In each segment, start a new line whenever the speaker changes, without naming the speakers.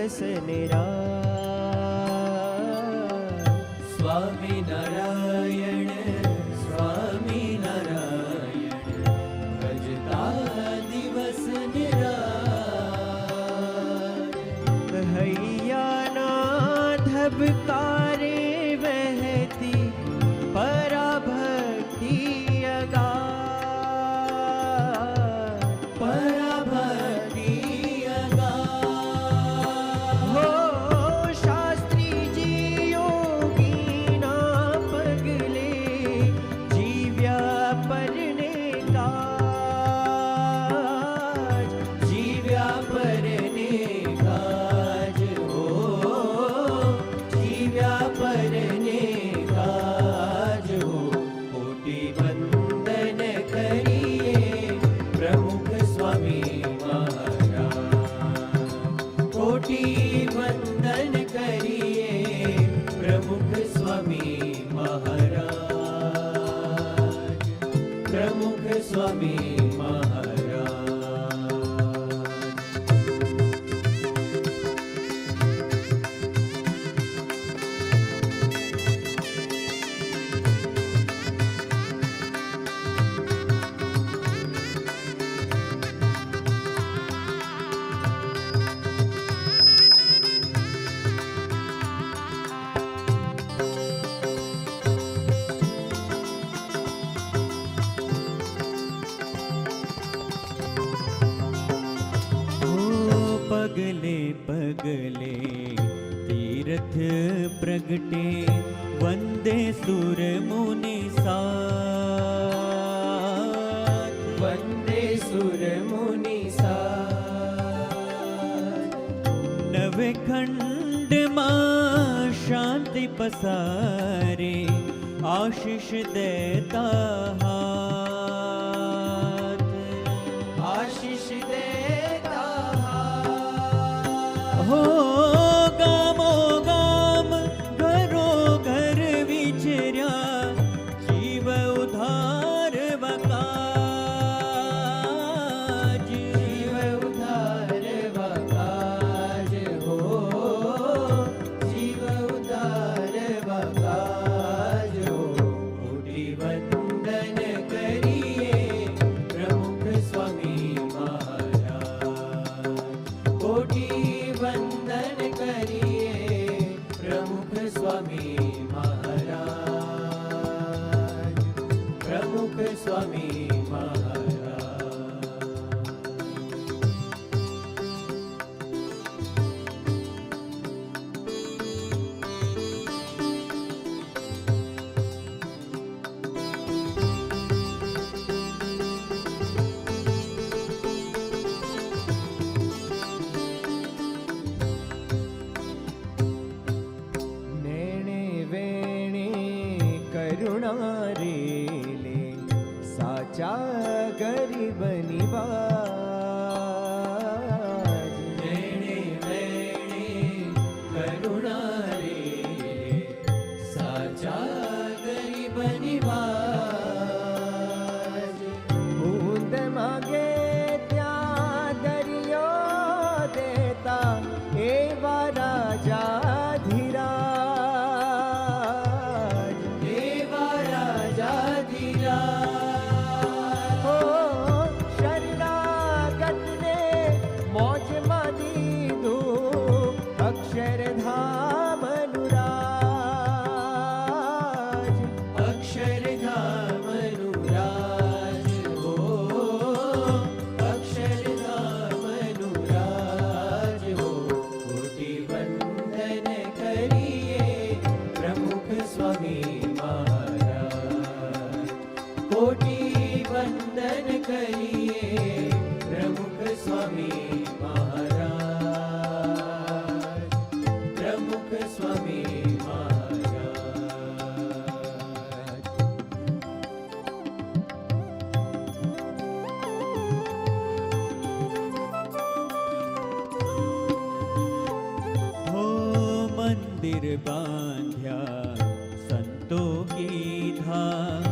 દિવસ નિરાય.
સ્વામી નારાયણ સ્વામી નારાયણ ભજતા દિવસ નિરાય.
હૈયાના ધબકારે વહેતી પરાભક્તિ અગાધ.
પરાભક્તિ અગાધ.
હો શાસ્ત્રીજી યોગીના પગલે જીવ્યા પરને કાજ.
જીવ્યા પરને કાજ. હો જીવ્યા પરને કાજ. હો કોટી વંદન કરીએ પ્રમુખ સ્વામી મહારાજ. કોટી વંદન કરીએ પ્રમુખ સ્વામી મહારાજ. પ્રમુખ સ્વામી મહારાજ.
પગલે પગલે તીર્થ પ્રગટે વંદે સુર મુનિ સાથ.
વંદે સુર મુનિ સાથ.
નવે ખંડમાં શાંતિ પસારે આશીષ દેતા હાથ.
આશીષ દેતા
હો ગામો ગામ ઘરો ઘર વિચર્યા જીવ ઉધારવા કાજ.
જીવ ઉધારવા કાજ. હો જીવ ઉધારવા કાજ. હો કોટી વંદન કરીએ પ્રમુખ સ્વામી મહારાજ. કોટી વંદન કરીએ પ્રમુખ સ્વામી મહારાજ. પ્રમુખ સ્વામી મહારાજ.
નેણે વેણે કરુણા રેલે સાચા ગરીબ નિવાજ.
વેણે વેણે કરુણા રે સાચા ગરીબ નિવાજ.
બૂંદ માગે ત્યાં દરિયો દેતા એવા રાજા ધીરાજ.
દેવા રાજાધીરાજ.
હો શરણાગતને મોજમાં દીધું અક્ષરધામનું રાજ.
અક્ષરધામનું રાજ. હો અક્ષરધામનું રાજ. હો કોટી વંદન કરીએ પ્રમુખ સ્વામી મહારાજ. કોટી વંદન કરીએ પ્રમુખ સ્વામી મહારાજ. પ્રમુખ સ્વામી મહારાજ.
હો મંદિર બાંધ્યા સંતો કીધા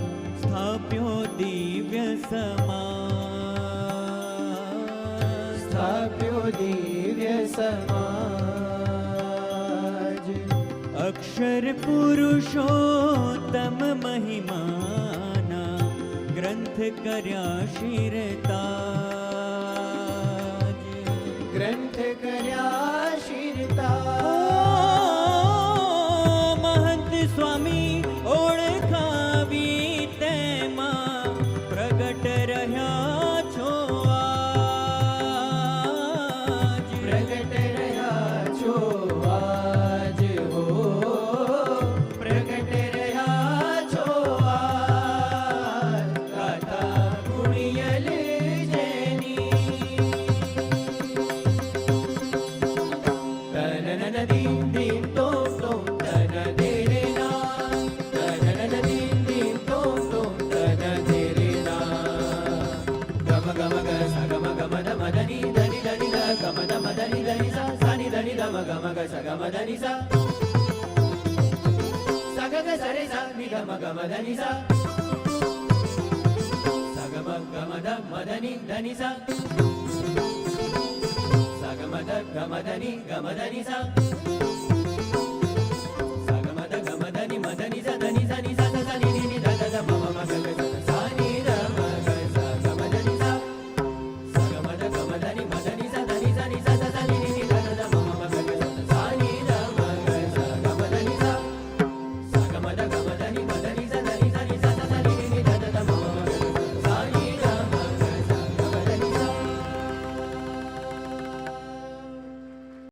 સ્થાપ્યો દિવ્ય સમાજ.
સ્થાપ્યો દિવ્ય સમાજ.
અક્ષર પુરુષોત્તમ મહિમાના ગ્રંથ કર્યા શિરતાજ.
ગ્રંથ કર્યા શિરતા.
મહંત સ્વામી ઓળખાવી તેમાં પ્રગટ રહ્યા છો આજ.
પ્રગટ રહ્યા છો આજ હો. પ્રગટ રહ્યા છો આજ. ગાતા ગુણિયલ જેની. તનનન દીન દીન તોમ તોમ તન ધીરે ના. તનનન દીન દીન તોમ તોમ તન ધીરે ના. ગમ ગમ ગ સ ગમ ગમ ધ મ ધ ની ધ ની ધ ની ધ ગમ ધ મ ધ ની ધ ની સા સા ની ધ ની ધ મ ગમ ગ સ ગમ ધ ની સા. સા ગ ગ સ રે સા ની ગ મ ગમ ધ ની સા. સા ગ મ ગમ ધ મ ધ ની ધ ની સા. સા ગ મ ધ ગ મ ધ ની ગ મ ધ ની સા.